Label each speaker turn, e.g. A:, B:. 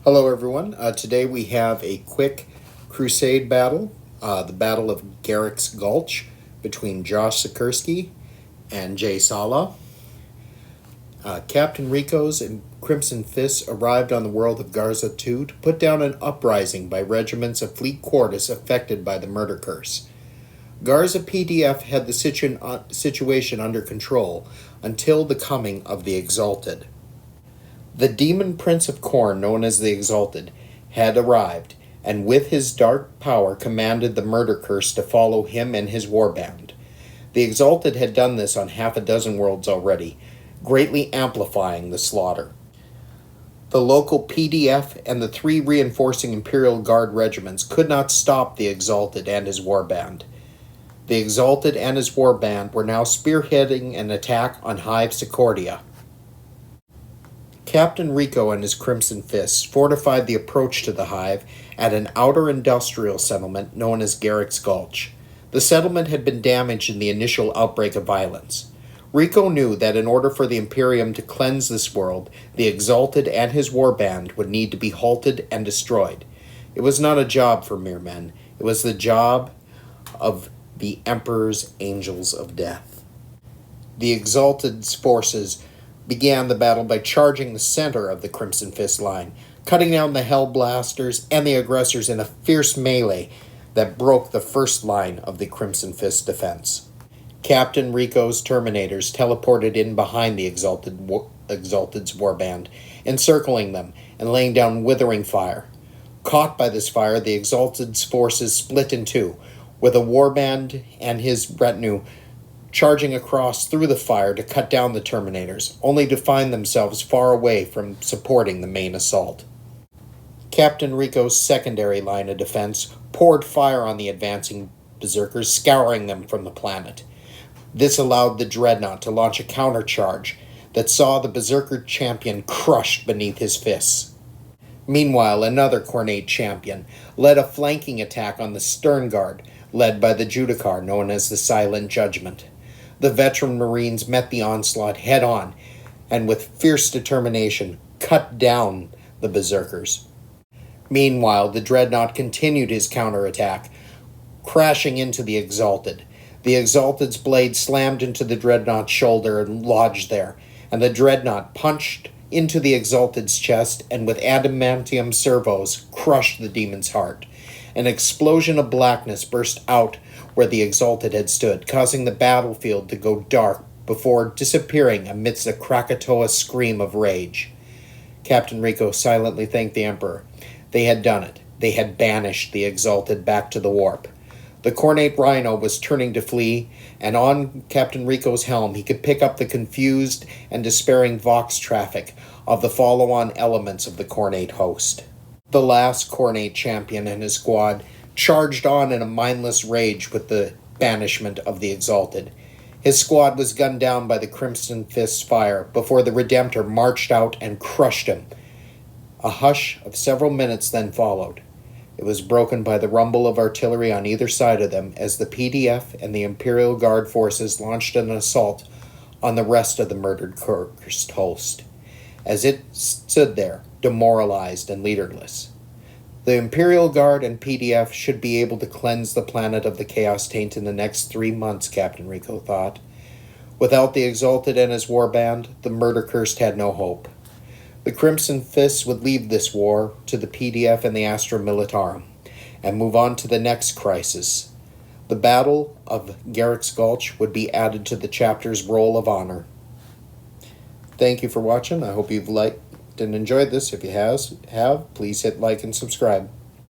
A: Hello everyone. Today we have a quick crusade battle, the Battle of Gerriks Gulch between Josh Zakerski and Jay Sawlaw. Captain Rico's and Crimson Fists arrived on the world of Garza II to put down an uprising by regiments of Fleet Quartus affected by the murder curse. Garza PDF had the situation under control until the coming of the Exalted. The demon prince of Khorne, known as the Exalted, had arrived, and with his dark power commanded the murder curse to follow him and his warband. The Exalted had done this on half a dozen worlds already, greatly amplifying the slaughter. The local PDF and the 3 reinforcing Imperial Guard regiments could not stop the Exalted and his warband. The Exalted and his warband were now spearheading an attack on Hive Secordia. Captain Rico and his Crimson Fists fortified the approach to the Hive at an outer industrial settlement known as Gerriks Gulch. The settlement had been damaged in the initial outbreak of violence. Rico knew that in order for the Imperium to cleanse this world, the Exalted and his warband would need to be halted and destroyed. It was not a job for mere men. It was the job of the Emperor's Angels of Death. The Exalted's forces began the battle by charging the center of the Crimson Fist line, cutting down the Hellblasters and the aggressors in a fierce melee that broke the first line of the Crimson Fist defense. Captain Rico's Terminators teleported in behind the Exalted's warband, encircling them and laying down withering fire. Caught by this fire, the Exalted's forces split in two, with a warband and his retinue charging across through the fire to cut down the Terminators, only to find themselves far away from supporting the main assault. Captain Rico's secondary line of defense poured fire on the advancing Berserkers, scouring them from the planet. This allowed the Dreadnought to launch a countercharge that saw the Berserker champion crushed beneath his fists. Meanwhile, another Khornate champion led a flanking attack on the Stern Guard, led by the Judicar known as the Silent Judgment. The veteran Marines met the onslaught head-on, and with fierce determination, cut down the Berserkers. Meanwhile, the Dreadnought continued his counterattack, crashing into the Exalted. The Exalted's blade slammed into the Dreadnought's shoulder and lodged there, and the Dreadnought punched into the Exalted's chest and with adamantium servos crushed the demon's heart. An explosion of blackness burst out where the Exalted had stood, causing the battlefield to go dark before disappearing amidst a Krakatoa scream of rage. Captain Rico silently thanked the Emperor. They had done it. They had banished the Exalted back to the warp. The Khornate Rhino was turning to flee, and on Captain Rico's helm he could pick up the confused and despairing Vox traffic of the follow-on elements of the Khornate host. The last Khornate champion and his squad charged on in a mindless rage with the banishment of the Exalted. His squad was gunned down by the Crimson Fist's fire before the Redemptor marched out and crushed him. A hush of several minutes then followed. It was broken by the rumble of artillery on either side of them as the PDF and the Imperial Guard forces launched an assault on the rest of the murdered cursed host. As it stood there, demoralized and leaderless, the Imperial Guard and PDF should be able to cleanse the planet of the Chaos Taint in the next 3 months, Captain Rico thought. Without the Exalted and his warband, the murder-cursed had no hope. The Crimson Fists would leave this war to the PDF and the Astra Militarum, and move on to the next crisis. The Battle of Gerriks Gulch would be added to the chapter's Roll of Honor. Thank you for watching. I hope you've liked and enjoyed this. If you have, please hit like and subscribe.